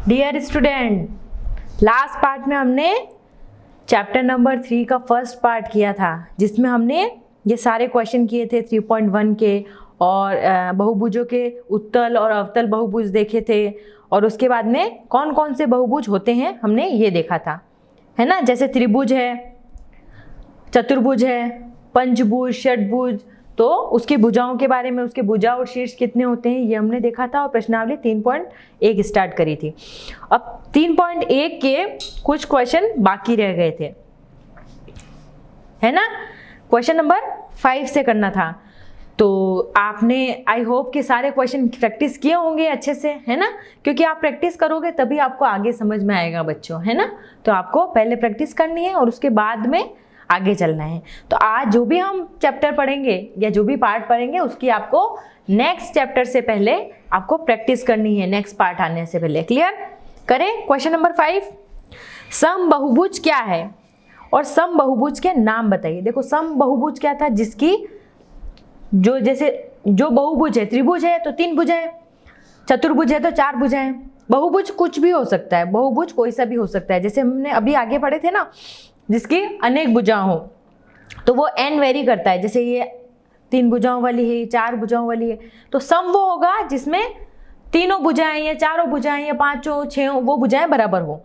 Dear student, last part में हमने chapter number 3 का फर्स्ट पार्ट किया था, जिसमें हमने ये सारे क्वेश्चन किए थे 3.1 के, और बहुभुजों के उत्तल और अवतल बहुभुज देखे थे, और उसके बाद में कौन कौन से बहुभुज होते हैं हमने ये देखा था, है ना। जैसे त्रिभुज है, चतुर्भुज है, पंचभुज, षटभुज, तो उसकी भुजाओं के बारे में, उसके भुजा और शीर्ष कितने होते हैं ये हमने देखा था, और प्रश्नावली 3.1 स्टार्ट करी थी। अब 3.1 के कुछ क्वेश्चन बाकी रह गए थे, है ना। क्वेश्चन नंबर 5 से करना था, तो आपने आई होप कि सारे क्वेश्चन प्रैक्टिस किए होंगे अच्छे से, है ना, क्योंकि आप प्रैक्टिस करोगे तभी आपको आगे समझ में आएगा बच्चों, है ना। तो आपको पहले प्रैक्टिस करनी है और उसके बाद में आगे चलना है। तो आज जो भी हम चैप्टर पढ़ेंगे या जो भी पार्ट पढ़ेंगे उसकी आपको नेक्स्ट चैप्टर से पहले आपको प्रैक्टिस करनी है, नेक्स्ट पार्ट आने से पहले। क्लियर? करें। क्वेश्चन नंबर 5, समबहुभुज क्या है और समबहुभुज के नाम बताइए। देखो, समबहुभुज क्या था, जिसकी जो बहुभुज है, त्रिभुज है तो 3 भुजाएं, चतुर्भुज है तो 4 भुजाएं। बहुभुज कुछ भी हो सकता है, बहुभुज कोई सा भी हो सकता है। जैसे हमने अभी आगे पढ़े थे ना, जिसकी अनेक भुजाएं हो, तो वो n वेरी करता है। जैसे ये 3 भुजाओं वाली है, 4 भुजाओं वाली है, तो सम वो होगा जिसमें तीनों भुजाएं या चारों भुजाएं या 5 6 वो भुजाएं बराबर हो,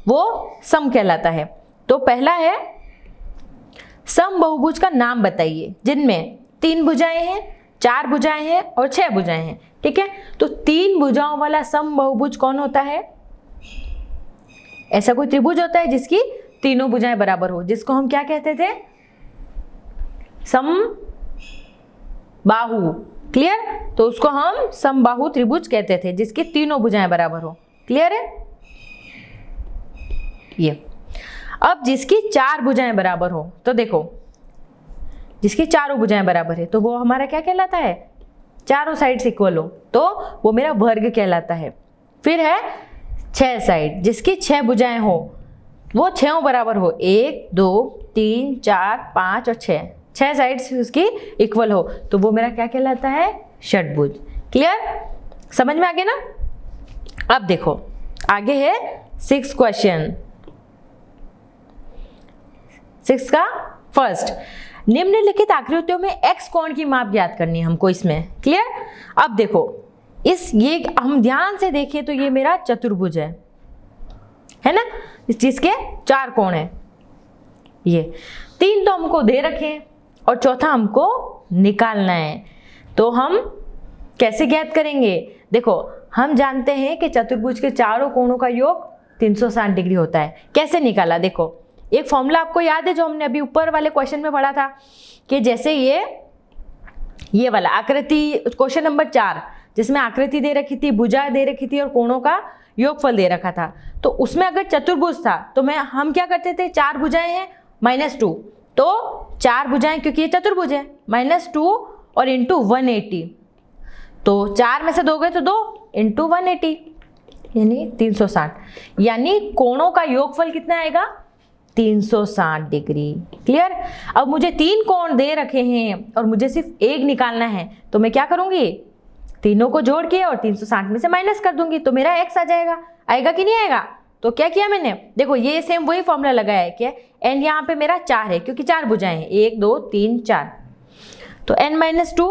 वो सम कहलाता है। तो पहला है सम बहुभुज का नाम बताइए, जिनमें 3 भुजाएं हैं, 4 भुजाएं हैं और 6 भुजाएं हैं। ठीक है, तो 3 भुजाओं वाला सम बहुभुज कौन होता है? ऐसा कोई त्रिभुज होता है जिसकी तीनों भुजाएं बराबर हो, जिसको हम क्या कहते थे? समबाहु। क्लियर? तो उसको हम समबाहु त्रिभुज कहते थे, जिसकी तीनों भुजाएं बराबर हो। क्लियर है? ये अब जिसकी 4 भुजाएं बराबर हो, तो देखो जिसकी चारों भुजाएं बराबर है तो वो हमारा क्या कहलाता है? चारों साइड्स इक्वल हो तो वो मेरा वर्ग कहलाता है। फिर है 6 साइड, जिसकी 6 भुजाएं हो, वो 6 बराबर हो, 1 2 3 4 5 और 6 साइड्स उसकी इक्वल हो, तो वो मेरा क्या कहलाता है? षटभुज। क्लियर? समझ में आ गया ना। अब देखो आगे है 6 क्वेश्चन। 6 का फर्स्ट, निम्नलिखित आकृतियों में x कोण की माप ज्ञात करनी है हमको इसमें। क्लियर? अब देखो ये हम ध्यान से देखें तो ये मेरा चतुर्भुज है ना, जिसके 4 कोण है। ये 3 तो हमको दे रखे और चौथा हमको निकालना है, तो हम कैसे ज्ञात करेंगे? देखो, हम जानते हैं कि चतुर्भुज के चारों कोणों का योग 360 डिग्री होता है। कैसे निकाला? देखो, एक फॉर्मूला आपको याद है जो हमने अभी ऊपर वाले क्वेश्चन में पढ़ा था, कि जैसे ये वाला आकृति, क्वेश्चन नंबर 4, जिसमें आकृति दे रखी थी, भुजा दे रखी थी और कोणों का योगफल दे रखा था, तो उसमें अगर चतुर्भुज था तो हम क्या करते थे? 4 भुजाएं हैं -2, तो 4 भुजाएं, क्योंकि ये चतुर्भुज है, -2 और इंटू 180, तो 4 में से 2 गए तो 2 इंटू 180 यानी 360, यानी कोणों का योगफल कितना आएगा? 360 डिग्री। क्लियर? अब मुझे 3 कोण दे रखे हैं और मुझे सिर्फ एक निकालना है, तो मैं क्या करूंगी? तीनों को जोड़ के और 360 में से माइनस कर दूंगी, तो मेरा x आ जाएगा। आएगा कि नहीं आएगा? तो क्या किया मैंने? देखो, ये सेम वही फॉर्मूला लगाया है कि n यहाँ पे मेरा 4 है, क्योंकि 4 भुजाएं हैं, 1 2 3 4, तो n-2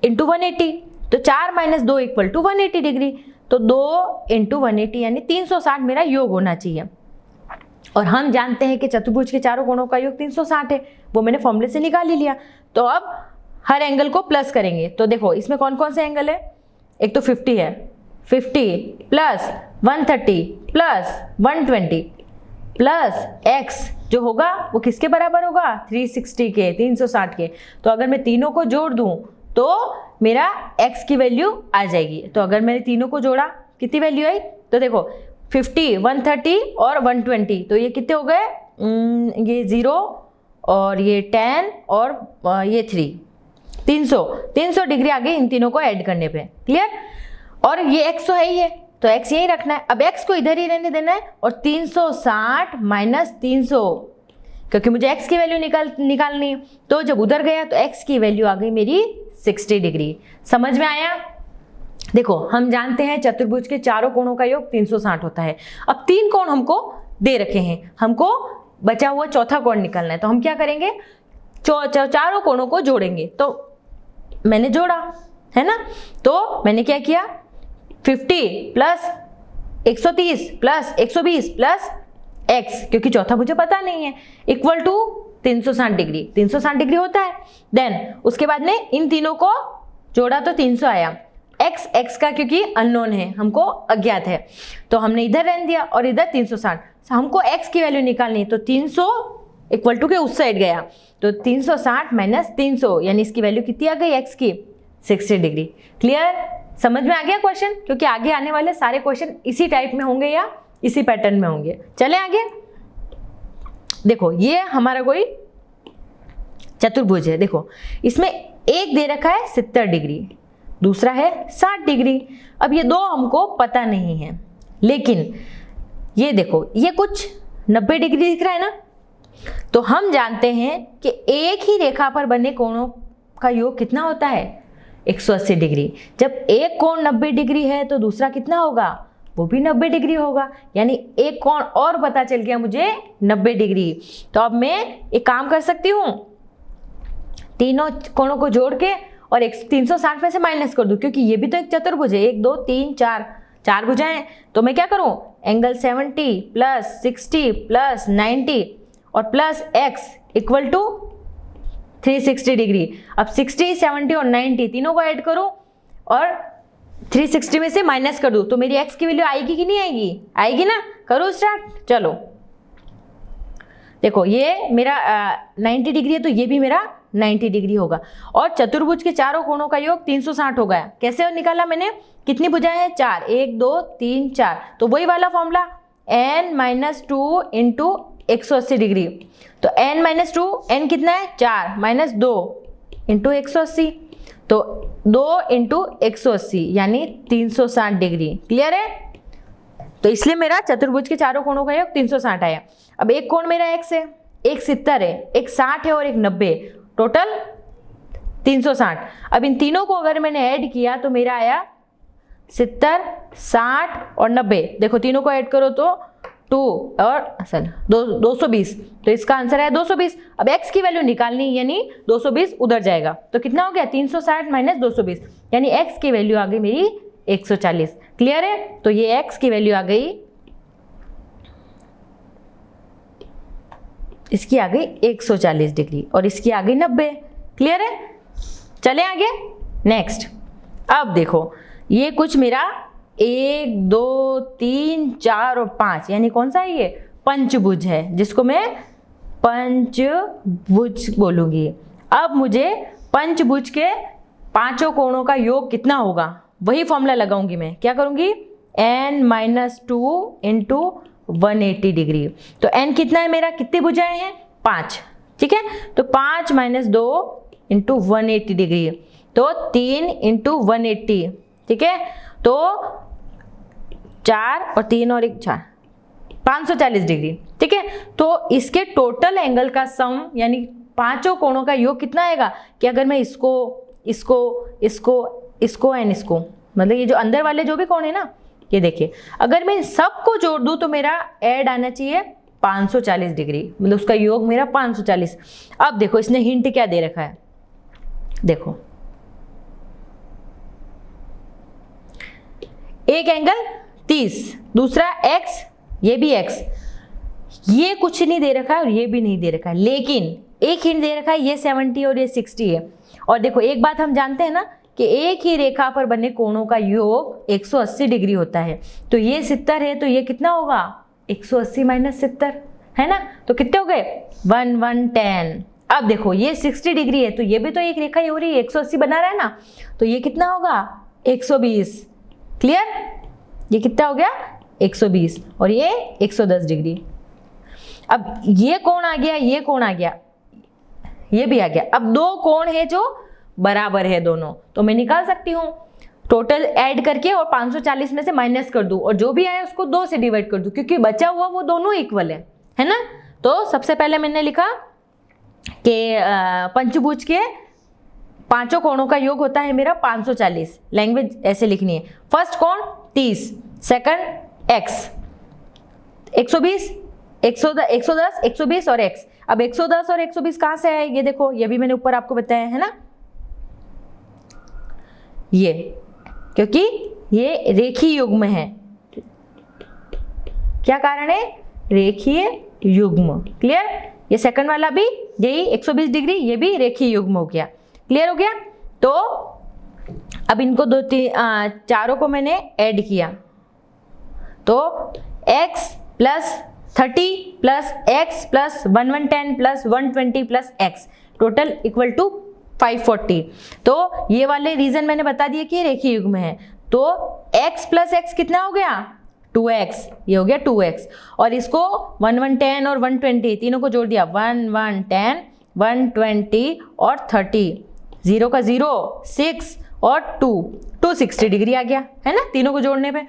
इंटू 180, तो 4 - 2 = 180 डिग्री, तो 2 इंटू 180 यानी 360 मेरा योग होना चाहिए। और हम जानते हैं कि चतुर्भुज के चारों कोणों का योग 360 है, वो मैंने फॉर्मूले से निकाल ही लिया। तो अब हर एंगल को प्लस करेंगे, तो देखो इसमें कौन कौन से एंगल है? एक तो 50 है, 50 प्लस 130 प्लस 120 प्लस x जो होगा वो किसके बराबर होगा? 360 के, 360 के। तो अगर मैं तीनों को जोड़ दूं तो मेरा x की वैल्यू आ जाएगी। तो अगर मैंने तीनों को जोड़ा, कितनी वैल्यू आई? तो देखो 50, 130 और 120, तो ये कितने हो गए? ये 0 और ये 10 और ये 3, 300 डिग्री आ गई इन तीनों को ऐड करने पे। क्लियर? और ये x तो है ही है, तो x यही रखना है। अब x को इधर ही रहने देना है, और 360 माइनस 300, क्योंकि मुझे x की वैल्यू निकालनी है, तो जब उधर गया तो x की वैल्यू आ गई मेरी 60 डिग्री। समझ में आया? देखो हम जानते हैं चतुर्भुज के चारों कोणों का योग 360 होता है। अब 3 कोण हमको दे रखे हैं, हमको बचा हुआ चौथा कोण निकालना है। तो हम क्या करेंगे, चारों कोणों को जोड़ेंगे। तो मैंने जोड़ा है ना, तो मैंने क्या किया, 50 प्लस 130 प्लस 120 प्लस x, क्योंकि चौथा मुझे पता नहीं है, इक्वल टू 360 डिग्री। 360 डिग्री होता है। देन उसके बाद में इन तीनों को जोड़ा तो 300 आया। x का क्योंकि अननोन है, हमको अज्ञात है, तो हमने इधर रहने दिया और इधर 360। हमको x की वैल्यू निकालनी है, तो 300 इक्वल टू के उस साइड गया, तो 360 माइनस 300, यानी इसकी वैल्यू कितनी आ गई x की, 60 डिग्री। क्लियर, समझ में आ गया क्वेश्चन? क्योंकि आगे आने वाले सारे क्वेश्चन इसी टाइप में होंगे या इसी पैटर्न में होंगे। चले आगे। देखो ये हमारा कोई चतुर्भुज है। देखो इसमें एक दे रखा है 70 डिग्री, दूसरा है 60 डिग्री। अब ये दो हमको पता नहीं है, लेकिन ये देखो ये कुछ 90 डिग्री दिख रहा है ना, तो हम जानते हैं कि एक ही रेखा पर बने कोणों का योग कितना होता है, 180 डिग्री। जब एक कोण 90 डिग्री है तो दूसरा कितना होगा, वो भी 90 डिग्री होगा, यानी एक कोण और पता चल गया मुझे 90 डिग्री। तो अब मैं एक काम कर सकती हूँ, तीनों कोणों को जोड़ के और 360 में से माइनस कर दूं, क्योंकि ये भी तो एक चतुर्भुज है, 1 2 3 4 4 भुजाएं। तो मैं क्या करूं, एंगल 70 प्लस 60 प्लस 90 और plus x equal to 360 degree. अब 60 70 और 90 तीनों को ऐड करूं और 360 में से माइनस कर दूं, तो मेरी x की वैल्यू आएगी कि नहीं आएगी, आएगी ना। करो स्टार्ट। चलो देखो ये मेरा 90 डिग्री है, तो ये भी मेरा 90 डिग्री होगा। और चतुर्भुज के चारों कोणों का योग 360 हो गया। कैसे निकाला मैंने, कितनी भुजाएं हैं, 4, 1 2 3 4। तो वही वाला फॉर्मूला n-2 इंटू 180 डिग्री। तो n-2, n कितना है, 4 माइनस 2 इंटू 180, तो 2 इंटू 180 यानी 360 डिग्री। क्लियर है? तो इसलिए मेरा चतुर्भुज के चारों कोणों का योग 360 आया। अब एक कोण मेरा x है, एक 70 है, एक 60 है और एक 90, टोटल 360। अब इन तीनों को अगर मैंने ऐड किया तो मेरा आया 70 60 और 90। देखो तीनों को ऐड करो तो 2 और 220, तो इसका आंसर है 220। अब x की वैल्यू निकालनी, यानी 220 उधर जाएगा, तो कितना हो गया, 360 माइनस 220, यानी x की वैल्यू आ गई मेरी 140। क्लियर है? तो ये x की वैल्यू आ गई, इसकी आ गई 140 डिग्री और इसकी आ गई 90। क्लियर है? चले आगे नेक्स्ट। अब देखो ये कुछ मेरा 1 2 3 4 और 5, यानी कौन सा है ये, पंचभुज है, जिसको मैं पंचभुज बोलूंगी। अब मुझे पंचभुज के पांचों कोणों का योग कितना होगा, वही फॉर्मूला लगाऊंगी मैं। क्या करूंगी, n-2 इंटू 180 डिग्री। तो n कितना है मेरा, कितनी भुजाएं हैं, 5। ठीक है, तो 5 माइनस 2 इंटू 180 डिग्री, तो 3 इंटू 180। ठीक है, तो 4 और 3 और 1 4, 540 डिग्री। ठीक है, तो इसके टोटल एंगल का सम, यानी पांचों कोणों का योग कितना आएगा, कि अगर मैं इसको इसको इसको इसको एंड इसको, मतलब ये जो अंदर वाले जो भी कोण है ना, ये देखिए, अगर मैं इन सबको जोड़ दूं तो मेरा ऐड आना चाहिए 540 डिग्री, मतलब उसका योग मेरा 540। अब देखो इसने हिंट क्या दे रखा है, देखो एक एंगल 30, दूसरा x, ये भी x, ये कुछ नहीं दे रखा है और ये भी नहीं दे रखा है, लेकिन एक हिंट दे रखा है, ये 70 और ये 60 है। और देखो एक बात हम जानते हैं ना कि एक ही रेखा पर बने कोणों का योग 180 डिग्री होता है। तो ये 70 है, तो ये कितना होगा, 180 माइनस 70 है ना, तो कितने हो गए, 1 1 10। अब देखो ये 60 डिग्री है, तो ये भी तो एक रेखा ही हो रही है, 180 बना रहा है ना, तो ये कितना होगा, 120। क्लियर, ये कितना हो गया, 120 और ये 110 डिग्री। अब ये कोण आ गया, ये कोण आ गया, ये भी आ गया। अब दो कोण है जो बराबर है दोनों, तो मैं निकाल सकती हूँ, टोटल ऐड करके और 540 में से माइनस कर दूं और जो भी आया उसको 2 से डिवाइड कर दूं, क्योंकि बचा हुआ वो दोनों इक्वल है ना। तो सबसे पहले मैंने लिखा कि पंचभुज के पांचों कोणों का योग होता है मेरा 540। लैंग्वेज ऐसे लिखनी है, फर्स्ट कोण 30, सेकंड x 120, 110, 120 और x। अब 110 और 120 कहां से आए, ये देखो, ये भी मैंने ऊपर आपको बताया है ना, ये क्योंकि ये रेखीय युग्म है। क्या कारण है, रेखीय युग्म। क्लियर, ये सेकंड वाला भी यही 120 डिग्री, ये भी रेखीय युग्म हो गया। क्लियर हो गया। तो अब इनको चारों को मैंने ऐड किया, तो x plus 30 plus x plus 110 plus 120 plus x total equal to 540। तो ये वाले रीजन मैंने बता दिया कि रेखीय युग्म है। तो x प्लस x कितना हो गया, 2x, ये हो गया 2x। और इसको 110 और 120 तीनों को जोड़ दिया, 110 120 और 30, 0 का 0 6 और 2 260 डिग्री आ गया है ना, तीनों को जोड़ने पे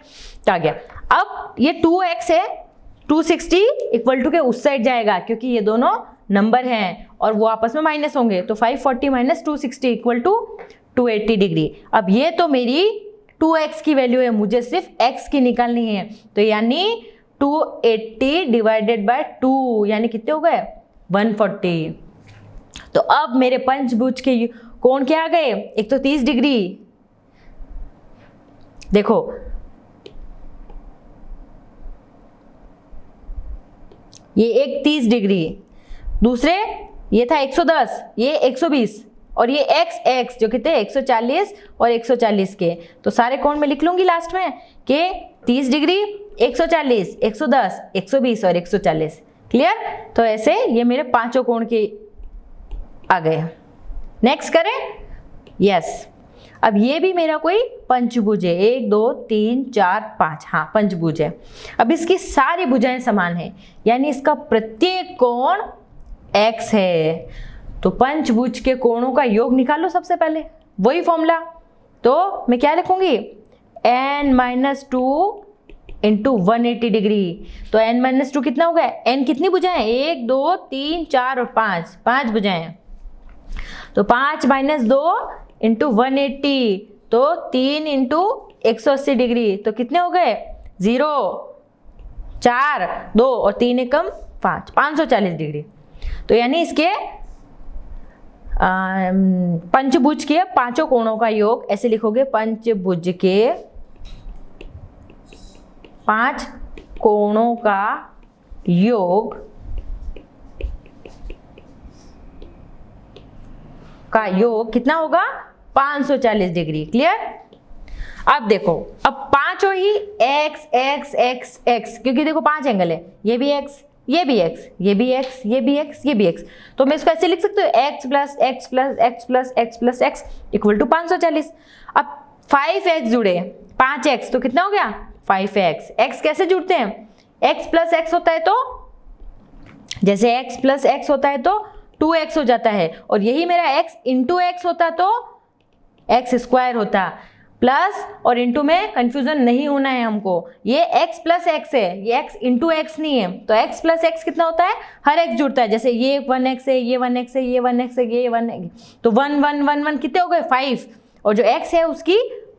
तो आ गया। अब ये 2x है, 260 इक्वल टू के उस साइड जाएगा क्योंकि ये दोनों नंबर हैं और वो आपस में माइनस होंगे, तो 540 माइनस 260 इक्वल टू 280 डिग्री। अब ये तो मेरी 2x की वैल्यू है, मुझे सिर्फ x की निकालनी है, तो यानी 280 डिवाइडेड बाय 2 यानी कितने हो गए, 140। तो अब मेरे पंचभुज के कोण क्या आ गए, एक तो 30 डिग्री, देखो ये एक 30 डिग्री, दूसरे ये था 110, ये 120 और ये x जो कितने 140 और 140 के, तो सारे कोण में लिख लूंगी लास्ट में कि 30 डिग्री 140 110 120 और 140। क्लियर, तो ऐसे ये मेरे पांचों कोण के आ गए। नेक्स्ट करें, यस। अब ये भी मेरा कोई पंचभुज है, 1 2 3 4 5, हाँ पंचभुज है। अब इसकी सारी भुजाएं समान है, यानी इसका प्रत्येक कोण x है। तो पंचभुज के कोणों का योग निकालो सबसे पहले, वही फॉर्मूला। तो मैं क्या लिखूंगी, n-2 इंटू 180 डिग्री। तो n-2 कितना हो गया, n कितनी भुजाएं, 1 2 3 4 और 5, 5 भुजाएं। तो 5 माइनस 2 इंटू 180, तो 3 इंटू 180 डिग्री, तो कितने हो गए, 0 4 2 और 3 एकम 5, 540 डिग्री। तो यानी इसके पंचभुज के पांचों कोणों का योग ऐसे लिखोगे, पंचभुज के 5 कोणों का योग कितना होगा, 540 डिग्री। क्लियर। अब देखो, अब पांचों ही x x x x, क्योंकि देखो 5 एंगल है, ये भी x ये भी x ये भी x ये भी x ये भी x, तो मैं इसको ऐसे लिख सकती हूँ x plus x plus x plus x plus x equal to 540। अब 5x जुड़े, 5x तो कितना हो गया 5x। x कैसे जुड़ते हैं, x प्लस x होता है तो, जैसे x प्लस x होता है तो 2x हो जाता है, और यही मेरा x इंटू x होता तो x स्क्वायर होता। प्लस और इंटू में कंफ्यूजन नहीं होना है हमको, ये x प्लस x है, ये x इंटू x नहीं है। तो x प्लस x कितना होता है, हर x जुड़ता है, जैसे ये 1x है, ये 1x है, ये 1x है, ये 1 है, तो 1 1 1 1 कितने हो गए 5, और जो x है उसकी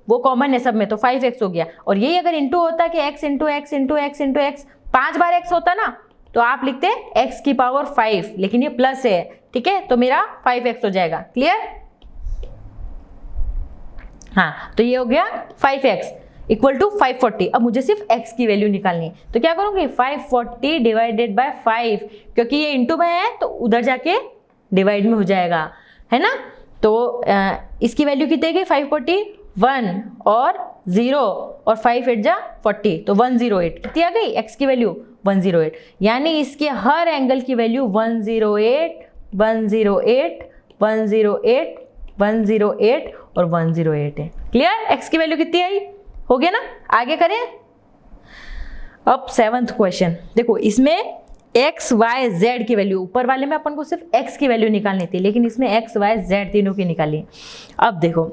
वो कॉमन है सब में, तो 5x हो गया। और यही अगर इंटू होता कि x into x into x into x 5 बार x होता ना, तो आप लिखते x की पावर 5, लेकिन ये प्लस है, ठीक है, तो मेरा 5x हो जाएगा। क्लियर, हाँ, तो ये हो गया 5x इक्वल टू 540। अब मुझे सिर्फ x की वैल्यू निकालनी है, तो क्या करूंगी 540 डिवाइडेड बाय 5, क्योंकि ये इंटू में है तो उधर जाके डिवाइड में हो जाएगा, है ना। तो इसकी वैल्यू कितनी गई 541 और 0 और 5 8 जा 40, तो 108 कितनी आ गई x की वैल्यू 108, यानी इसके हर एंगल की वैल्यू 108 108 108 108 और 108 है। क्लियर, x की वैल्यू कितनी आई, हो गया ना। आगे करें। अब 7th क्वेश्चन देखो, इसमें x y z की वैल्यू, ऊपर वाले में अपन को सिर्फ x की वैल्यू निकालनी थी, लेकिन इसमें x y z तीनों की निकाली। अब देखो,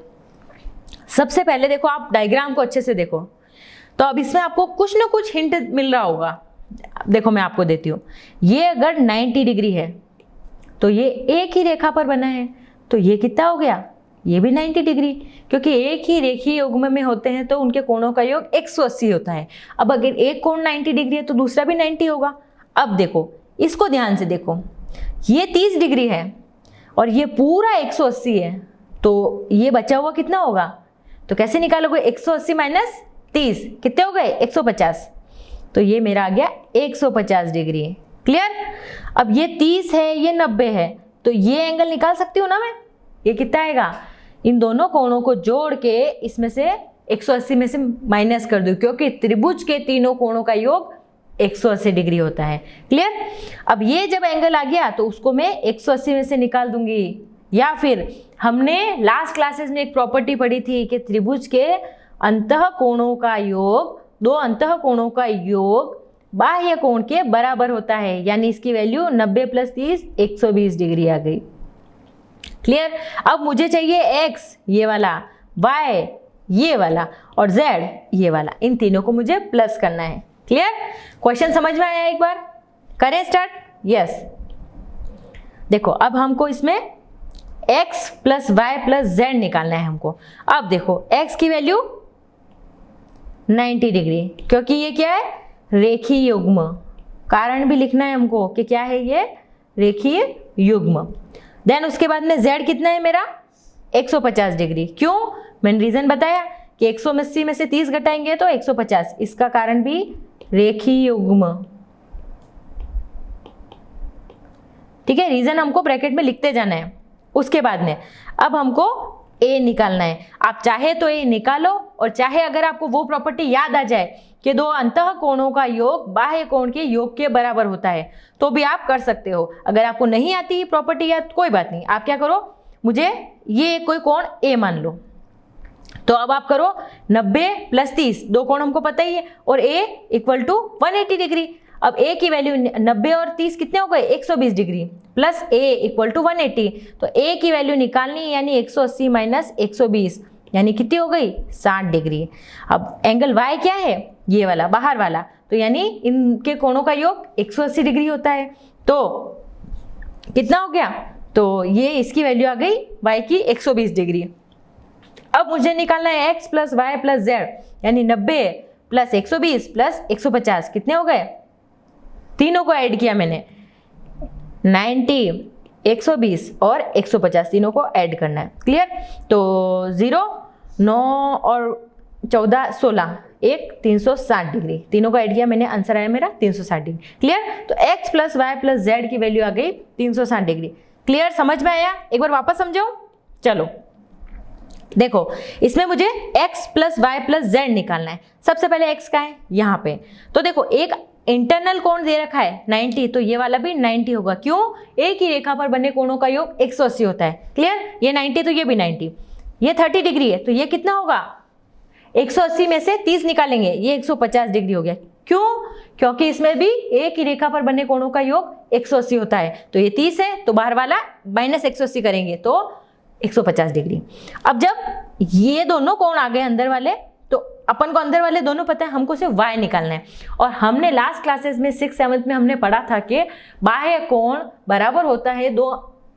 सबसे पहले देखो आप डायग्राम को अच्छे से देखो, तो अब इसमें आपको कुछ ना कुछ हिंट मिल रहा होगा। देखो मैं आपको देती हूँ, ये अगर 90 डिग्री है तो ये एक ही रेखा पर बना है, तो ये कितना हो गया, ये भी 90 डिग्री, क्योंकि एक ही रेखीय युग्म में होते हैं तो उनके कोणों का योग 180 होता है। अब अगर एक कोण 90 डिग्री है तो दूसरा भी 90 होगा। अब देखो, इसको ध्यान से देखो, ये 30 डिग्री है और ये पूरा 180 है, तो ये बचा हुआ कितना होगा? तो कैसे निकालोगे? 180 माइनस 30 कितने हो गए? 150। तो ये मेरा आ गया 150 डिग्री। क्लियर? अब ये 30 है, ये 90 है, तो ये एंगल निकाल सकती हूँ ना मैं। ये कितना आएगा? इन दोनों कोणों को जोड़ के इसमें से 180 में से माइनस कर दूं, क्योंकि त्रिभुज के तीनों कोणों का योग 180 डिग्री होता है। क्लियर? अब ये जब एंगल आ गया तो उसको मैं 180 में से निकाल दूंगी। या फिर हमने लास्ट क्लासेस में एक प्रॉपर्टी पढ़ी थी कि त्रिभुज के अंतः कोणों का योग, दो अंतः कोणों का योग बाह्य कोण के बराबर होता है, यानी इसकी वैल्यू 90 + 30 120 डिग्री आ गई। क्लियर? अब मुझे चाहिए x ये वाला, y ये वाला और z ये वाला, इन तीनों को मुझे प्लस करना है। क्लियर? क्वेश्चन समझ में आया? एक बार करें स्टार्ट। यस, देखो अब हमको इसमें x + y + z निकालना है हमको। अब देखो x की वैल्यू 90 डिग्री, क्योंकि ये क्या है? रेखीय युग्म। कारण भी लिखना है हमको कि क्या है ये? रेखीय युग्म। देन उसके बाद में z कितना है मेरा? 150 डिग्री। क्यों? मैंने रीजन बताया कि 180 में से 30 घटाएंगे तो 150, इसका कारण भी रेखीय युग्म। ठीक है, रीजन हमको ब्रैकेट में लिखते जाना है। उसके बाद में अब हमको a निकालना है। आप चाहे तो a निकालो, और चाहे अगर आपको वो प्रॉपर्टी याद आ जाए कि दो अंतः कोणों का योग बाह्य कोण के योग के बराबर होता है, तो भी आप कर सकते हो। अगर आपको नहीं आती प्रॉपर्टी याद, कोई बात नहीं, आप क्या करो, मुझे ये कोई कोण a मान लो। तो अब आप करो 90 + 30, दो कोण हमको पता ही है, और a = 180 डिग्री। अब a की वैल्यू 90 और 30 कितने हो गए? 120 डिग्री, प्लस a = 180। तो a की वैल्यू निकालनी है, यानी 180 माइनस 120, यानी कितनी हो गई? 60 डिग्री। अब एंगल y क्या है? ये वाला, बाहर वाला, तो यानी इनके कोणों का योग 180 डिग्री होता है। तो कितना हो गया? तो ये इसकी वैल्यू आ गई y की 120 डिग्री। अब मुझे निकालना है x + y + z, यानी 90 + 120 + 150 कितने हो गए? तीनों को ऐड किया मैंने, 90, 120 और 150, तीनों को ऐड करना है। क्लियर? तो 0, 9 और 14, 16, 360 डिग्री, तीनों को ऐड किया मैंने, आंसर आया मेरा 360 डिग्री। क्लियर? तो x + y + z की वैल्यू आ गई 360 डिग्री। क्लियर? समझ में आया? एक बार वापस समझो। चलो देखो, इसमें मुझे x + y + z निकालना है। सबसे पहले x का है यहाँ पे, तो देखो एक इंटरनल कोण दे रखा है 90, तो ये वाला भी 90 होगा। क्यों? एक ही रेखा पर बने कोणों का योग 180 होता है। क्लियर? ये 90 तो ये भी 90, ये 30 डिग्री है, तो ये कितना होगा? 180 में से 30 निकालेंगे, ये 150 डिग्री हो गया। क्यों? क्योंकि इसमें भी एक ही रेखा पर बने कोणों का योग 180 होता है। तो ये 30 है, तो बाहर वाला माइनस 180 करेंगे तो 150 डिग्री। अब जब ये दोनों कोण आ गए अंदर वाले, तो अपन को अंदर वाले दोनों पता है, हमको सिर्फ y निकालना है। और हमने लास्ट क्लासेस में 6th 7th में हमने पढ़ा था कि बाह्य कोण बराबर होता है दो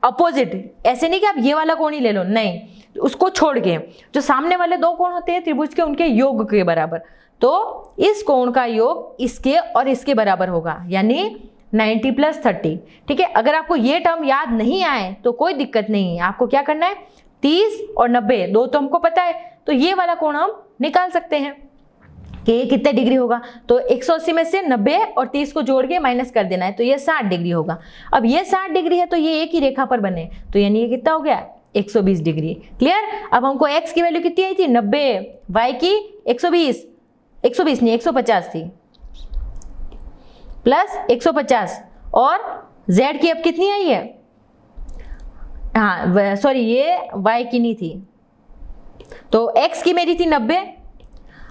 अपोजिट, ऐसे नहीं कि आप ये वाला कोण ही ले लो, नहीं, उसको छोड़ के जो सामने वाले दो कोण होते हैं त्रिभुज के, उनके योग के बराबर। तो इस कोण का योग इसके और इसके बराबर होगा, यानी 90 + 30। ठीक है? अगर आपको ये टर्म याद नहीं आए तो कोई दिक्कत नहीं है, आपको क्या करना है, 30 और 90 दो तो हमको पता है, तो ये वाला कोण हम निकाल सकते हैं कि ये कितने डिग्री होगा। तो 180 में से 90 और 30 को जोड़ के माइनस कर देना है, तो ये 60 डिग्री होगा। अब ये 60 डिग्री है तो ये एक ही रेखा पर बने, तो यानी ये कितना हो गया? 120 डिग्री। क्लियर? अब हमको x की वैल्यू कितनी आई थी? 90, y की 120 नहीं 150 थी, प्लस 150, और z की अब कितनी आई है? हाँ सॉरी, ये y की नहीं थी, तो x की मेरी थी 90,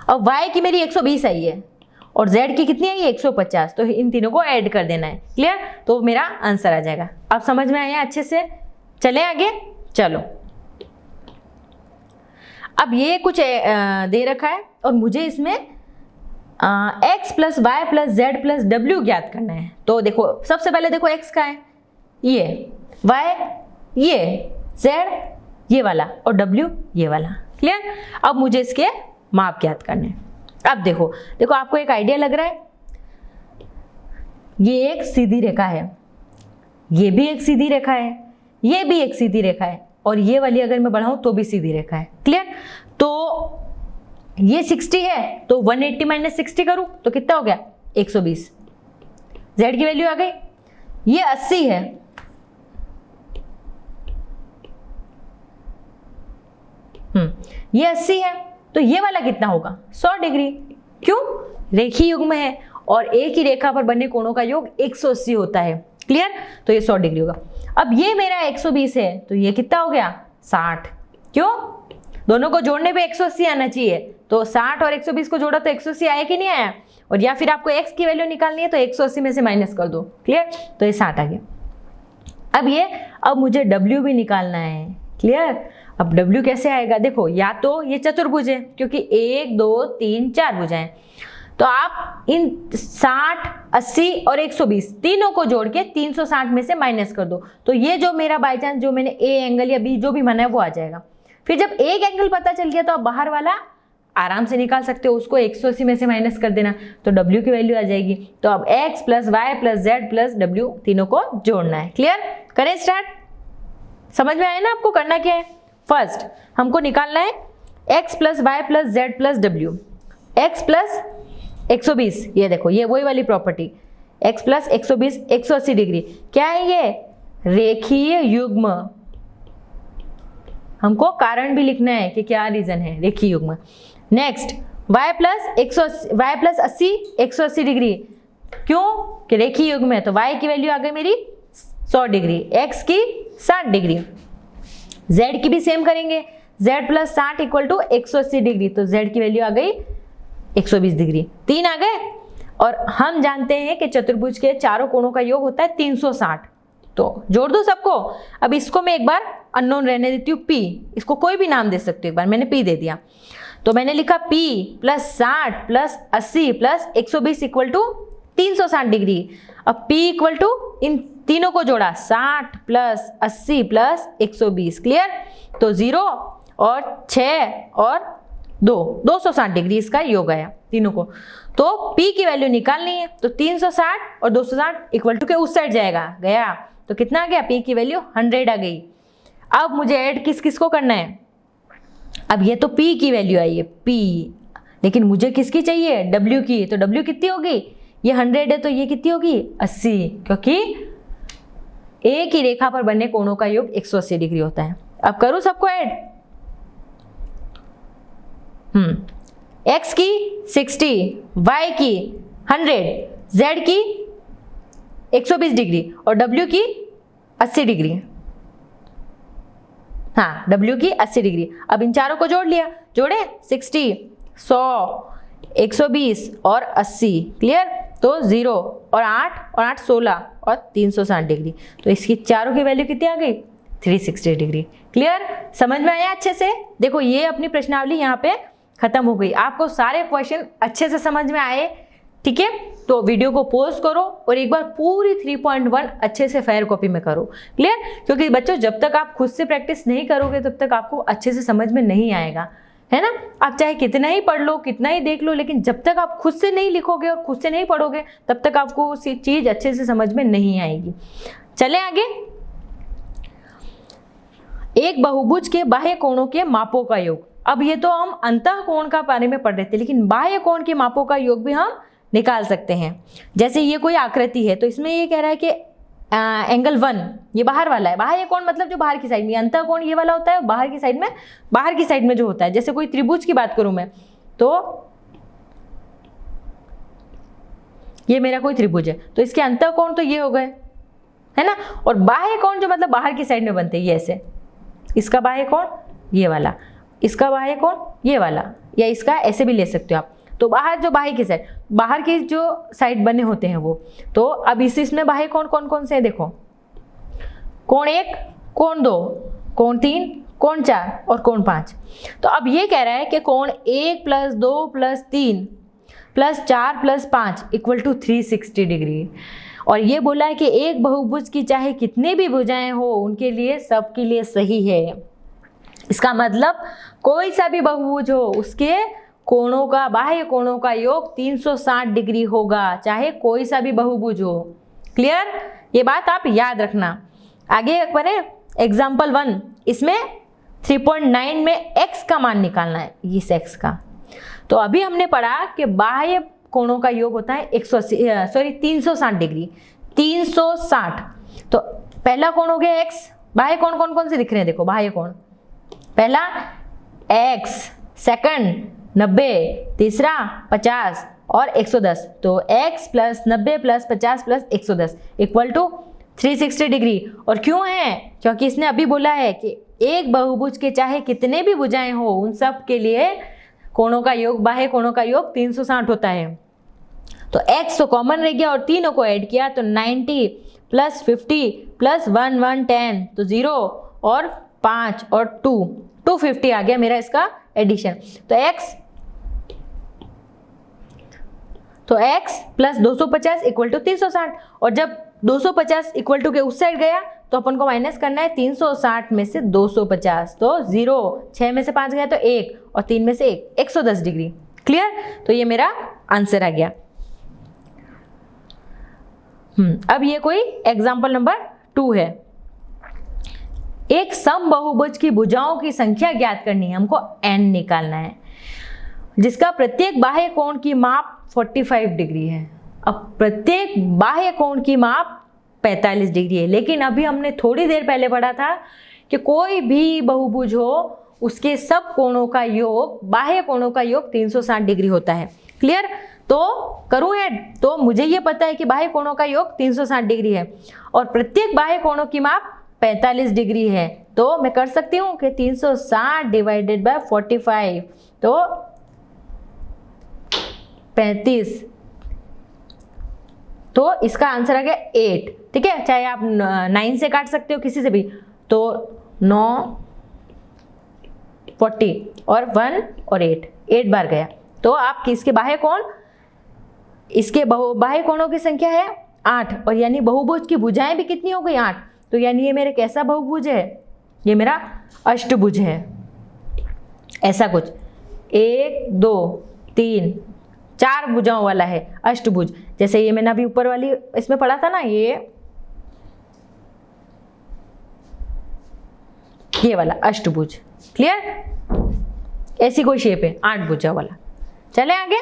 और y की मेरी 120 आई है, और z की कितनी आई है? 150। तो इन तीनों को ऐड कर देना है। क्लियर? तो मेरा आंसर आ जाएगा। अब समझ में आया अच्छे से? चलें आगे। चलो, अब ये कुछ दे रखा है और मुझे इसमें x + y + z + w ज्ञात करना है। तो देखो सबसे पहले देखो x का है, ये y, ये z, ये वाला और W ये वाला। क्लियर? अब मुझे इसके माप ज्ञात करने हैं। अब देखो देखो आपको एक आइडिया लग रहा है, ये एक सीधी रेखा है, ये भी एक सीधी रेखा है, ये भी एक सीधी रेखा है, और ये वाली अगर मैं बढ़ाऊं तो भी सीधी रेखा है। क्लियर? तो ये 60 है तो 180 माइनस 60 करूं तो कितना हो गया 120। Z की वैल्यू आ गई। ये 80 है, ये 80 है तो ये वाला कितना होगा 100 डिग्री। क्यों? रेखीय युग्म है और एक ही रेखा पर बने कोणों का योग 180 होता है। क्लियर? तो ये 100 डिग्री होगा। अब ये मेरा 120 है तो ये कितना हो गया 60। क्यों? दोनों को जोड़ने पे 180 आना चाहिए, तो 60 और 120 को जोड़ा तो 180 आया कि नहीं आया? और या फिर आपको x की वैल्यू निकालनी है तो 180 में से माइनस कर दो। क्लियर? तो ये 60 आ गया। अब मुझे w भी निकालना है। क्लियर? अब w कैसे आएगा? देखो या तो ये चतुर्भुज है क्योंकि 1 2 3 4 भुजाएं, तो आप इन 60 80 और 120 तीनों को जोड़ के 360 में से माइनस कर दो, तो ये जो मेरा बाई चांस जो मैंने a एंगल या b जो भी माना है वो आ जाएगा। फिर जब एक एंगल पता चल गया तो आप बाहर वाला आराम से निकाल सकते हो, उसको 180 में से माइनस कर देना तो w की वैल्यू आ जाएगी। तो अब x plus y plus z plus w तीनों को जोड़ना है। क्लियर? करें स्टार्ट? समझ में आया ना आपको करना क्या है? फर्स्ट हमको निकालना है x plus y plus z plus w। x plus 120, ये देखो ये वही वाली प्रॉपर्टी, x प्लस 120 180 डिग्री। क्या है ये? रेखीय युग्म। हमको कारण भी लिखना है कि क्या रीजन है, रेखीय युग्म। Next y plus 80 180 degree. क्यों? कि रेखीय युग्म है तो y की वैल्यू आ गई मेरी 100 डिग्री, x की 60 डिग्री। z की भी सेम करेंगे, z plus 60 equal to 180 degree, तो z की वैल्यू आ गई 120 डिग्री। 3 आ गए। और हम जानते हैं कि चतुर्भुज के चारों कोणों का योग होता है 360, तो जोड़ दो सबको। अब इसको मैं एक बार अननोन रहने देती हूँ p, इसको कोई भी नाम दे सकती हूँ। एक बार मैंने p दे दिया तो मैंने लिखा p plus 60 plus 80 plus 120 equal to 360 degree. अब p इक्वल टू इन तीनों को जोड़ा 60 प्लस 80 प्लस 120। क्लियर? तो 0 और 6 और 260 डिग्री इसका योग आया तीनों को। तो p की वैल्यू निकालनी है तो 360 और 260 इक्वल टू के उस साइड जाएगा, गया तो कितना आ गया? p की वैल्यू 100 आ गई। अब मुझे ऐड किस किस को करना है? अब ये तो p की वैल्यू आई है p, लेकिन मुझे किसकी चाहिए? w की। तो w कितनी होगी? ये 100 है तो ये कितनी होगी 80, क्योंकि एक ही रेखा पर बने कोणों का योग 180 डिग्री होता है। अब करूं सबको ऐड। x की 60, y की 100, z की 120 डिग्री और w की 80 डिग्री। हाँ, w की 80 डिग्री। अब इन चारों को जोड़ लिया, जोड़े 60 100 120 और 80। क्लियर? तो 0 और 8 और 8 16 और 360 डिग्री। तो इसकी चारों की वैल्यू कितनी आ गई? 360 डिग्री। क्लियर? समझ में आया अच्छे से? देखो ये अपनी प्रश्नावली यहाँ पे खत्म हो गई। आपको सारे क्वेश्चन अच्छे से समझ में आए? ठीक है, तो वीडियो को पॉज करो और एक बार पूरी 3.1 अच्छे से फेयर कॉपी में करो। क्लियर? क्योंकि बच्चों जब तक आप खुद से प्रैक्टिस नहीं करोगे तब तक आपको अच्छे से समझ में नहीं आएगा, है ना? आप चाहे कितना ही पढ़ लो, कितना ही देख लो, लेकिन जब तक आप खुद से नहीं लिखोगे और खुद से नहीं पढ़ोगे तब तक आपको वो चीज अच्छे से समझ में नहीं आएगी। चले आगे। एक बहुभुज के बाह्य कोणों के मापों का योग। अब ये तो हम अंतः कोण का बारे में पढ़ रहे थे, लेकिन बाह्य कोण के मापों का योग भी हम निकाल सकते हैं। जैसे ये कोई आकृति है तो इसमें ये कह रहा है कि एंगल 1 ये बाहर वाला है। बाहर ये कोण मतलब जो बाहर की साइड में, अंतः कोण ये वाला होता है, बाहर की साइड में जो होता है। जैसे कोई त्रिभुज की बात करूं मैं तो ये मेरा कोई त्रिभुज है तो इसके अंतः कोण तो ये हो गए, है ना? और बाह्य कोण जो मतलब बाहर की साइड में बनते हैं, ये ऐसे, इसका बाह्य कोण ये वाला, इसका बाह्य कोण ये वाला, या इसका ऐसे भी ले सकते हो आप। तो बाहर जो बाहर की जो साइड बने होते हैं वो। तो अब इसमें बाह्य कोण कौन कौन से है? देखो, कोण 1, कोण 2, कोण 3, कोण 4 और कोण 5। तो अब ये कह रहा है कि कोण 1 plus 2 plus 3 plus 4 plus 5 equal to 360 degree. और ये बोला है कि एक बहुभुज की चाहे कितनी भी भुजाएं हो उनके लिए सबके लिए सही है। इसका मतलब कोई सा भी बहुभुज हो उसके कोणों का, बाह्य कोणों का योग 360 डिग्री होगा, चाहे कोई सा भी बहुभुज हो। क्लियर? ये बात आप याद रखना। आगे बढ़े, एग्जाम्पल 1, इसमें 3.9 में x का मान निकालना है, इस x का। तो अभी हमने पढ़ा कि बाह्य कोणों का योग होता है 360 डिग्री, 360। तो पहला कोण हो गया x। बाह्य कोण कौन कौन से दिख रहे हैं? देखो बाह्य कोण, पहला x, सेकंड 90, तीसरा 50 और 110। तो x plus 90 plus 50 plus 110 equal to 360 degree. और क्यों है? क्योंकि इसने अभी बोला है कि एक बहुभुज के चाहे कितने भी भुजाएं हो उन सब के लिए कोणों का योग, बाह्य कोणों का योग 360 होता है। तो x तो कॉमन रह गया और तीनों को ऐड किया तो 90 प्लस 50 प्लस 1 10 तो 0 और 5 और 250 आ गया मेरा इसका एडिशन। तो x प्लस 250 इक्वल टू 360। और जब 250 इक्वल टू के उस साइड गया तो अपन को माइनस करना है 360 में से 250। तो 0, 6 में से 5 गया तो 1 और 3 में से 1, 110 डिग्री। क्लियर? तो ये मेरा आंसर आ गया। अब ये कोई एग्जाम्पल नंबर 2 है। एक समबाहुभुज की भुजाओं की संख्या ज्ञात करनी है, हमको n निकालना है, जिसका प्रत्येक बाह्य कोण की माप 45 डिग्री है। अब प्रत्येक बाह्य कोण की माप 45 डिग्री है, लेकिन अभी हमने थोड़ी देर पहले पढ़ा था कि कोई भी बहुभुज हो उसके सब कोणों का योग, बाह्य कोणों का योग 360 डिग्री होता है। क्लियर? तो करूं ऐड, तो मुझे ये पता है कि बाह्य कोणों का योग 360 डिग्री है और प्रत्येक बाह्य कोणों की माप 45 डिग्री है। तो मैं कर सकती हूँ कि 360 डिवाइडेड बाय 45 तो 35। तो इसका आंसर आ गया 8। ठीक है, चाहे आप 9 से काट सकते हो किसी से भी। तो 9, 40 और 1 और 8 बार गया। तो आप किसके बाह्य कोण, इसके बाह्य कोणों की संख्या है 8 और यानी बहुभुज की भुजाएं भी कितनी हो गई? 8। तो यानी ये मेरे कैसा बहुभुज है? ये मेरा अष्टभुज है। ऐसा कुछ 1 2 3 4 भुजाओं वाला है अष्टभुज। जैसे ये मैंने अभी ऊपर वाली इसमें पढ़ा था ना, ये वाला अष्टभुज। क्लियर? ऐसी कोई शेप है 8 भुजा वाला। चले आगे।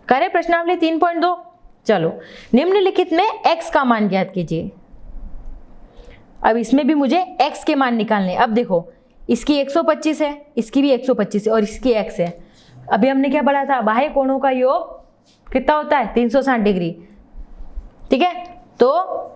करे प्रश्नावली 3.2। चलो, निम्नलिखित में x का मान ज्ञात कीजिए। अब इसमें भी मुझे x के मान निकालने। अब देखो, इसकी 125 है, इसकी भी 125 है और इसकी x है। अभी हमने क्या पढ़ा था? बाह्य कोणों का योग कितना होता है? 360 डिग्री। ठीक है, तो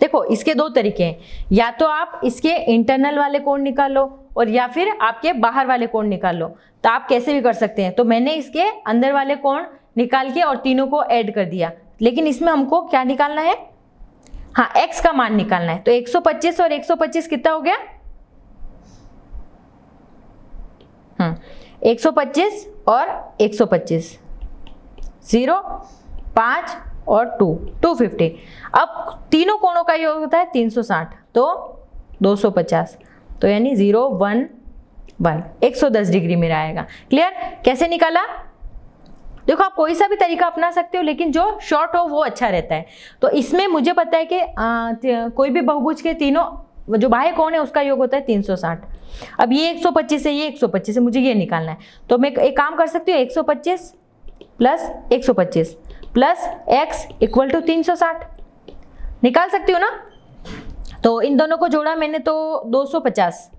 देखो इसके दो तरीके हैं, या तो आप इसके इंटरनल वाले कोण निकाल लो और या फिर आपके बाहर वाले कोण निकाल लो। तो आप कैसे भी कर सकते हैं। तो मैंने इसके अंदर वाले कोण निकाल के और तीनों को ऐड कर दिया, लेकिन इसमें हमको क्या निकालना है? हाँ, x का मान निकालना है। तो 125 और 125 कितना हो गया? 125 और 125, 0, 5 और 250। अब तीनों कोणों का योग होता है 360, तो 250, तो यानी 0 1 1, 110 डिग्री मेरा आएगा। क्लियर? कैसे निकाला? देखो, आप कोई सा भी तरीका अपना सकते हो, लेकिन जो शॉर्ट हो वो अच्छा रहता है। तो इसमें मुझे पता है कि कोई भी बहुभुज के तीनों जो बाह्य कोण है उसका योग होता है 360। अब ये 125 है, ये 125 है, मुझे ये निकालना है। तो मैं एक काम कर सकती हूँ, 125 plus 125 plus x equal to 360 निकाल सकती हूँ ना। तो इन दोनों को जोड़ा मैंने तो 250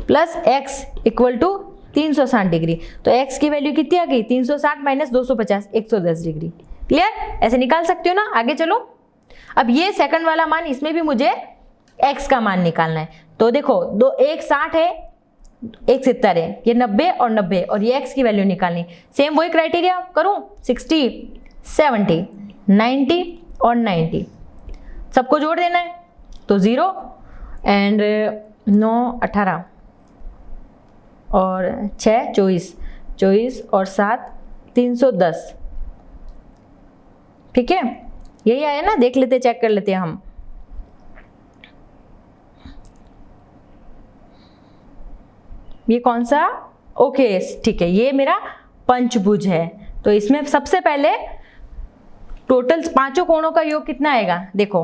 plus x equal to 360 degree. तो x की वैल्यू कितनी आ गई? 360 माइनस 250, 110 डिग्री। क्लियर? ऐसे निकाल सकती हो ना। आगे चलो। अब ये सेकंड वाला मान, इसमें भी मुझे x का मान निकालना है। तो देखो, एक 60 है, एक 70 है, ये 90 और 90 और ये x की वैल्यू निकालनी। सेम वही क्राइटेरिया करूं, 60 70 90 और 90 सबको जोड़ देना है। तो 0 एंड 9 18 और 6 24, 24 और 7 310। ठीक है, यही आया ना, देख लेते, चेक कर लेते हैं हम। ये कौन सा, ओके ठीक है, ये मेरा पंचभुज है। तो इसमें सबसे पहले टोटल पांचों कोणों का योग कितना आएगा, देखो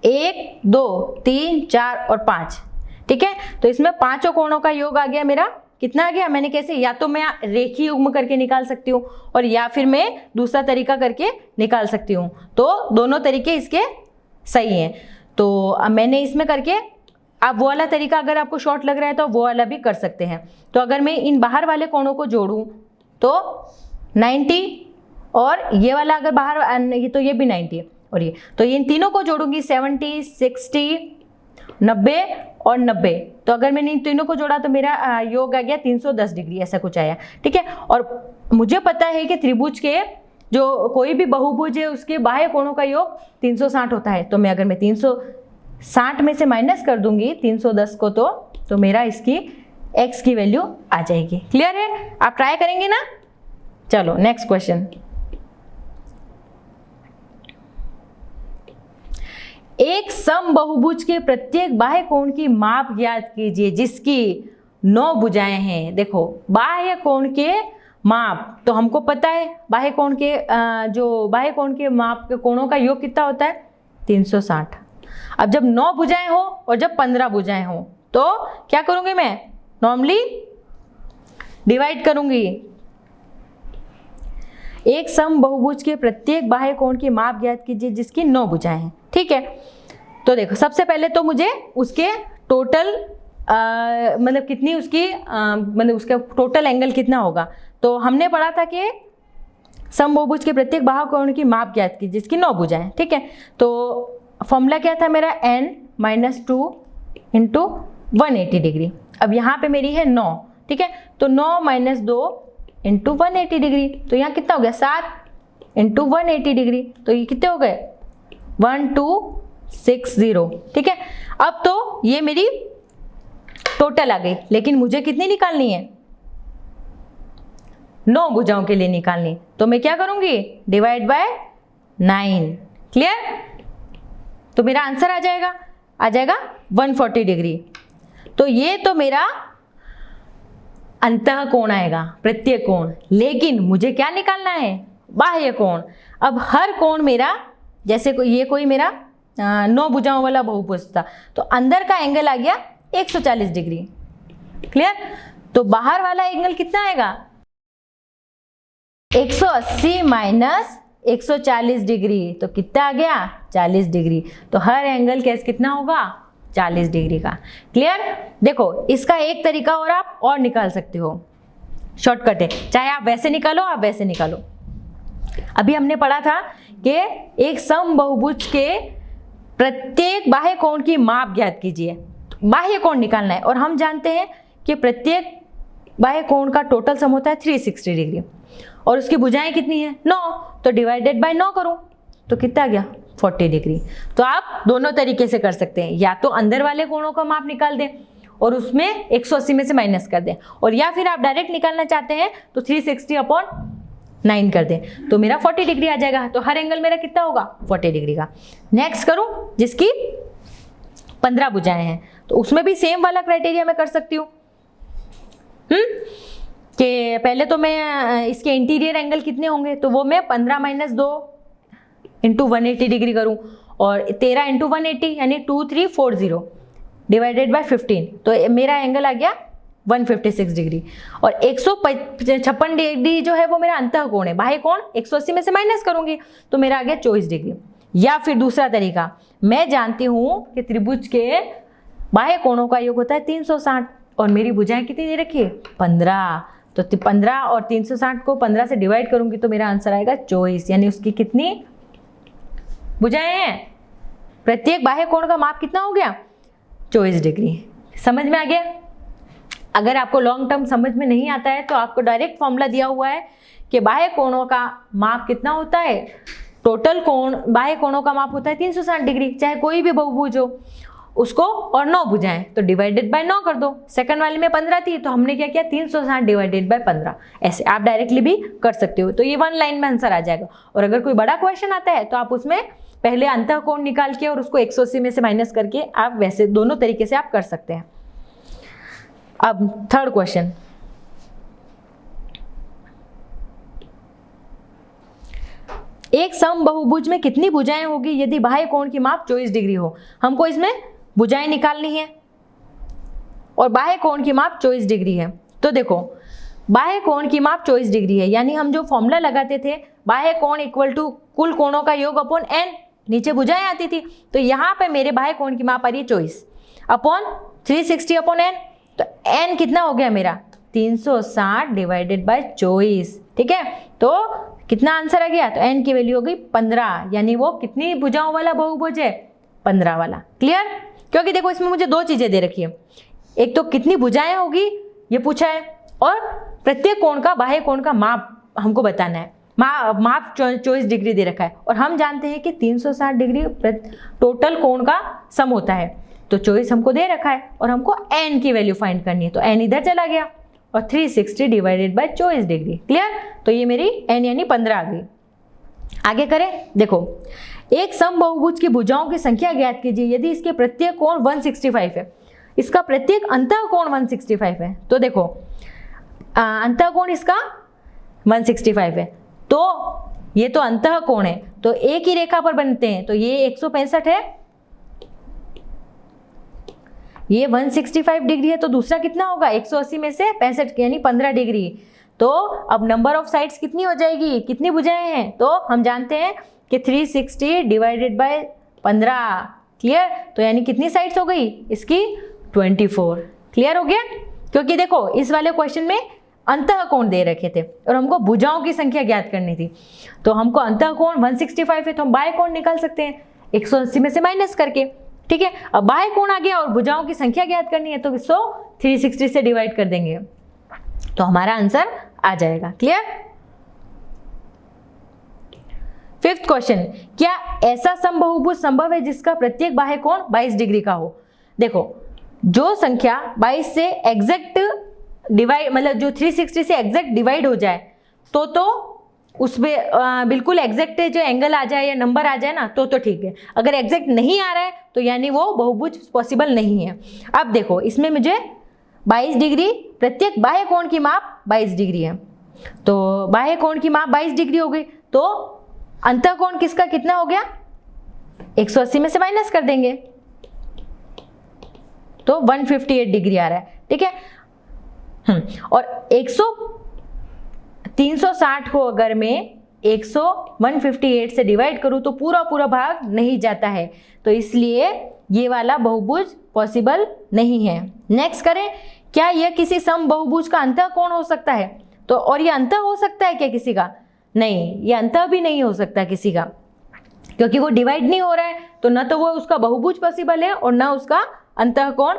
1 2 3 4 और 5। ठीक है, तो इसमें पांचों कोणों का योग आ गया मेरा, कितना आ गया, मैंने कैसे, या तो मैं रेखीय युग्म करके निकाल सकती हूँ और या फिर मैं दूसरा तरीका करके निकाल सकती हूँ। तो दोनों तरीके इसके सही हैं। तो अब मैंने इसमें करके, आप वो वाला तरीका अगर आपको शॉर्ट लग रहा है तो वो वाला भी कर सकते हैं। तो अगर मैं इन बाहर वाले कोणों को जोड़ूं तो 90, और ये वाला अगर बाहर, ये तो ये भी 90 है, और ये, तो इन तीनों को जोड़ूंगी 70 60 90 और 90। तो अगर मैंने इन तीनों को जोड़ा तो मेरा योग आ गया 310 डिग्री, ऐसा कुछ आया। ठीक है, और मुझे पता है कि त्रिभुज के जो कोई भी बहुभुज है उसके बाह्य कोणों का योग 360 होता है। तो मैं अगर मैं 360 में से माइनस कर दूंगी 310 को, तो मेरा इसकी x की वैल्यू आ जाएगी। क्लियर है, आप ट्राई करेंगे ना। चलो नेक्स्ट क्वेश्चन। एक समबहुभुज के प्रत्येक बाह्य कोण की माप ज्ञात कीजिए जिसकी 9 भुजाएं हैं। देखो बाह्य कोण के माप, तो हमको पता है बाह्य कोण के जो बाह्य कोण के माप के कोणों का योग कितना होता है, 360। अब जब 9 भुजाएं हो और जब 15 भुजाएं हो तो क्या करूंगी मैं, नॉर्मली डिवाइड करूंगी। एक समबहुभुज के प्रत्येक बाह्य कोण की माप ज्ञात कीजिए जिसकी 9 भुजाएं हैं। ठीक है, तो देखो सबसे पहले तो मुझे उसके टोटल मतलब कितनी उसकी मतलब उसका टोटल एंगल कितना होगा। तो हमने पढ़ा था कि समबहुभुज के प्रत्येक बाह्य कोण की माप ज्ञात कीजिए जिसकी 9 भुजाएं। ठीक है, तो फॉर्मूला क्या था मेरा, n-2 इंटू 180 डिग्री। अब यहाँ पे मेरी है 9। ठीक है, तो 9 - 2 इंटू 180 डिग्री, तो यहाँ कितना हो गया 7 इंटू 180 डिग्री। तो ये कितने हो गए 1260। ठीक है, अब तो ये मेरी टोटल आ गई, लेकिन मुझे कितनी निकालनी है, 9 भुजाओं के लिए निकालनी। तो मैं क्या करूंगी, डिवाइड बाय 9। क्लियर, तो मेरा आंसर आ जाएगा 140 डिग्री। तो ये तो मेरा अंतः कोण आएगा, प्रत्येक कोण। लेकिन मुझे क्या निकालना है, बाह्य कोण। अब हर कोण मेरा, जैसे ये कोई मेरा 9 भुजाओं वाला बहुभुज था, तो अंदर का एंगल आ गया 140 डिग्री। क्लियर, तो बाहर वाला एंगल कितना आएगा, 180 माइनस 140 डिग्री, तो कितना आ गया 40 डिग्री। तो हर एंगल कैसे कितना होगा, 40 डिग्री का। क्लियर, देखो इसका एक तरीका और आप और निकाल सकते हो, शॉर्टकट है, चाहे आप वैसे निकालो आप वैसे निकालो। अभी हमने पढ़ा था कि एक समबहुभुज के प्रत्येक बाह्य कोण की माप ज्ञात कीजिए, बाह्य कोण निकालना है। और हम जानते हैं कि प्रत्येक बाह्य कोण का टोटल सम होता है 360 डिग्री, और उसकी भुजाएं कितनी है 9, तो डिवाइडेड बाय 9 करूं तो कितना आ गया 40 डिग्री। तो आप दोनों तरीके से कर सकते हैं, या तो अंदर वाले कोणों का माप निकाल दें और उसमें 180 में से माइनस कर दें, और या फिर आप डायरेक्ट निकालना चाहते हैं तो 360/9 कर दें, तो मेरा 40 डिग्री आ जाएगा। तो हर एंगल मेरा कितना होगा 40 डिग्री का। नेक्स्ट करूं जिसकी 15 भुजाएं हैं, तो उसमें भी सेम वाला क्राइटेरिया मैं कर सकती हूँ कि पहले तो मैं इसके इंटीरियर एंगल कितने होंगे, तो वो मैं 15 - 2 इंटू 180 डिग्री करूं, और 13 इंटू 180 यानी 2340 डिवाइडेड बाय 15, तो मेरा एंगल आ गया 156 डिग्री। और 156 डिग्री जो है वो मेरा अंतः कोण है, बाह्य कोण 180 में से माइनस करूंगी तो मेरा आ गया 24 डिग्री। या फिर दूसरा तरीका, मैं जानती हूं कि त्रिभुज के बाह्य कोणों का योग होता है 360, और मेरी भुजाएं कितनी दे रखी है 15, तो 15 और 360 को 15 से डिवाइड करूंगी तो मेरा आंसर आएगा 24, यानी उसकी कितनी भुजाएं हैं, प्रत्येक बाह्य कोण का माप कितना हो गया 24 डिग्री। समझ में आ गया। अगर आपको लॉन्ग टर्म समझ में नहीं आता है तो आपको डायरेक्ट फॉर्मूला दिया हुआ है कि बाह्य कोणों का माप कितना होता है, टोटल कोण बाह्य कोणों का माप होता है 360 डिग्री, चाहे कोई भी बहुभुज हो। उसको और 9 भुजाएं, तो डिवाइडेड बाय 9 कर दो। सेकंड वाले में 15 थी तो हमने क्या किया 360 डिवाइडेड बाय 15। ऐसे आप डायरेक्टली भी कर सकते हो, तो ये 1 लाइन में आंसर आ जाएगा। और अगर कोई बड़ा क्वेश्चन आता है तो आप उसमें पहले अंतःकोण निकाल के और उसको 180 में से माइनस करके आप वैसे दोनों तरीके से आप कर सकते हैं। अब थर्ड क्वेश्चन, एक समबाहुभुज में कितनी भुजाएं होगी यदि बाह्य कोण की माप 24 डिग्री हो। हमको इसमें भुजाएं निकालनी है और बाह्य कोण की माप 24 डिग्री है। तो देखो बाह्य कोण की माप 24 डिग्री है, यानी हम जो फॉर्मूला लगाते थे बाह्य कोण इक्वल टू कुल कोणों का योग अपॉन n, नीचे भुजाएं आती थी, तो यहाँ पे मेरे बाह्य कोण की माप आ रही है 24 अपॉन 360 अपॉन n। तो n कितना हो गया मेरा 360 डिवाइडेड बाय 24, ठीक है। तो कितना आंसर आ गया, तो n की वैल्यू हो गई 15, यानी वो कितनी भुजाओं वाला बहुभुज है 15 वाला। क्लियर, क्योंकि देखो इसमें मुझे दो चीजें दे रखी है, एक तो कितनी भुजाएं होगी ये पूछा है, और प्रत्येक कोण का बाह्य कोण का माप हमको बताना है। माप 24 डिग्री दे रखा है और हम जानते हैं कि 360 डिग्री टोटल कोण का सम होता है, तो 24 हमको दे रखा है और हमको n की वैल्यू फाइंड करनी है, तो n इधर चला गया और 360 डिवाइडेड बाय 24 डिग्री। क्लियर, तो ये मेरी n यानी 15 आ गई। आगे करें, देखो एक समबाहुभुज की भुजाओं की संख्या ज्ञात कीजिए यदि इसके प्रत्येक कोण 165 है, इसका प्रत्येक अंतः कोण 165 है। तो देखो अंतः कोण इसका 165 है, तो ये तो अंतः कोण है, तो एक ही रेखा पर बनते हैं, तो ये 165 है, ये 165 डिग्री है, तो दूसरा कितना होगा 180 में से 65 यानी 15 डिग्री। तो अब नंबर ऑफ साइड्स कितनी हो जाएगी, कितनी भुजाएं हैं, तो हम जानते हैं कि 360 डिवाइडेड बाय 15। क्लियर, तो यानी कितनी साइड्स हो गई इसकी 24। क्लियर हो गया, क्योंकि देखो इस वाले क्वेश्चन में अंतः कोण दे रखे थे और हमको भुजाओं की संख्या ज्ञात करनी थी, तो हमको अंतः कोण 165 है तो हम बाह्य कोण निकाल सकते हैं 180 में से माइनस करके। ठीक है, अब बाह्य कोण आ गया और भुजाओं की संख्या ज्ञात करनी है, तो इसको 360 से डिवाइड कर देंगे तो हमारा आंसर आ जाएगा। क्लियर। फिफ्थ क्वेश्चन, क्या ऐसा समबाहुभुज संभव है जिसका प्रत्येक बाह्य कोण 22 डिग्री का हो। देखो जो संख्या 22 से एग्जैक्ट डिवाइड मतलब जो 360 से एग्जैक्ट डिवाइड हो जाए तो उसमें बिल्कुल एग्जैक्ट जो एंगल आ जाए या नंबर आ जाए ना तो ठीक है, अगर एग्जैक्ट नहीं आ रहा है तो यानी वो बहुभुज पॉसिबल नहीं है। अब देखो इसमें मुझे 22 डिग्री प्रत्येक बाह्य कोण की माप 22 डिग्री है, तो बाह्य कोण की माप 22 डिग्री हो गई, तो अंतः कोण किसका कितना हो गया 180 में से माइनस कर देंगे तो 158 डिग्री आ रहा है। ठीक है, और 360 को अगर मैं 158 से डिवाइड करूं तो पूरा भाग नहीं जाता है, तो इसलिए ये वाला बहुभुज पॉसिबल नहीं है। नेक्स्ट करें, क्या यह किसी समबाहुभुज का अंतः कोण हो सकता है। तो और ये अंतः हो सकता है क्या किसी का, नहीं, ये अंतः भी नहीं हो सकता किसी का, क्योंकि वो डिवाइड नहीं हो रहा है, तो न तो वो उसका बहुभुज पॉसिबल है और न उसका अंतः कोण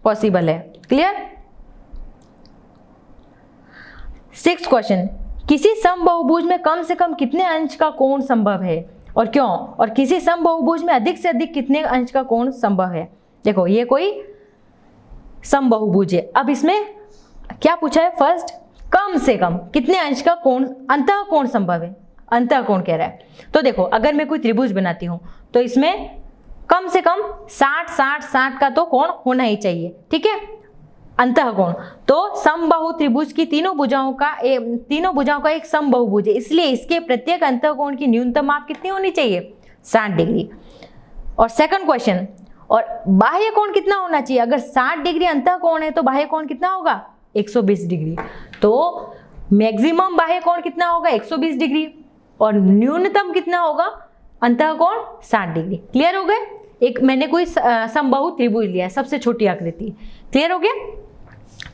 पॉसिबल है। क्लियर। सिक्स्थ क्वेश्चन, किसी समबाहुभुज में कम से कम कितने अंश का कोण संभव है और क्यों, और किसी समबाहुभुज में अधिक से अधिक कितने अंश का कोण संभव है। देखो ये कोई समबाहुभुज है, अब इसमें क्या पूछा है, फर्स्ट कम से कम कितने अंश का कोण अंतः कोण संभव है, अंतः कोण कह रहा है। तो देखो अगर मैं कोई त्रिभुज बनाती हूं तो इसमें कम से कम 60 का तो कोण होना ही चाहिए। ठीक है, अंतः कोण, तो समबाहु त्रिभुज की तीनों भुजाओं का एक समबाहुभुज है, इसलिए इसके प्रत्येक अंतः कोण की न्यूनतम माप कितनी होनी चाहिए 60 डिग्री। और सेकंड क्वेश्चन, और बाह्य कोण कितना होना चाहिए, अगर 60 डिग्री अंतः कोण है तो बाह्य कोण कितना होगा 120 डिग्री, तो मैक्सिमम बाह्य कोण कितना होगा 120 डिग्री और न्यूनतम कितना होगा अंतः कोण 60 डिग्री। क्लियर हो गए, एक मैंने कोई समबाहु त्रिभुज लिया है, सबसे छोटी आकृति। क्लियर हो गया,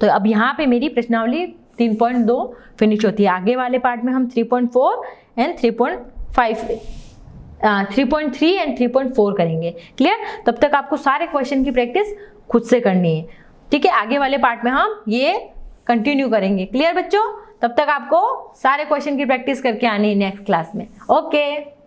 तो अब यहाँ पे मेरी प्रश्नावली 3.2 फिनिश होती है। आगे वाले पार्ट में हम 3.4 एंड 3.3 एंड 3.4 करेंगे। क्लियर, तब तक आपको सारे क्वेश्चन की प्रैक्टिस खुद से करनी है। ठीक है, आगे वाले पार्ट में हम ये कंटिन्यू करेंगे। क्लियर बच्चों, तब तक आपको सारे क्वेश्चन की प्रैक्टिस करके आनी है नेक्स्ट क्लास में। ओके।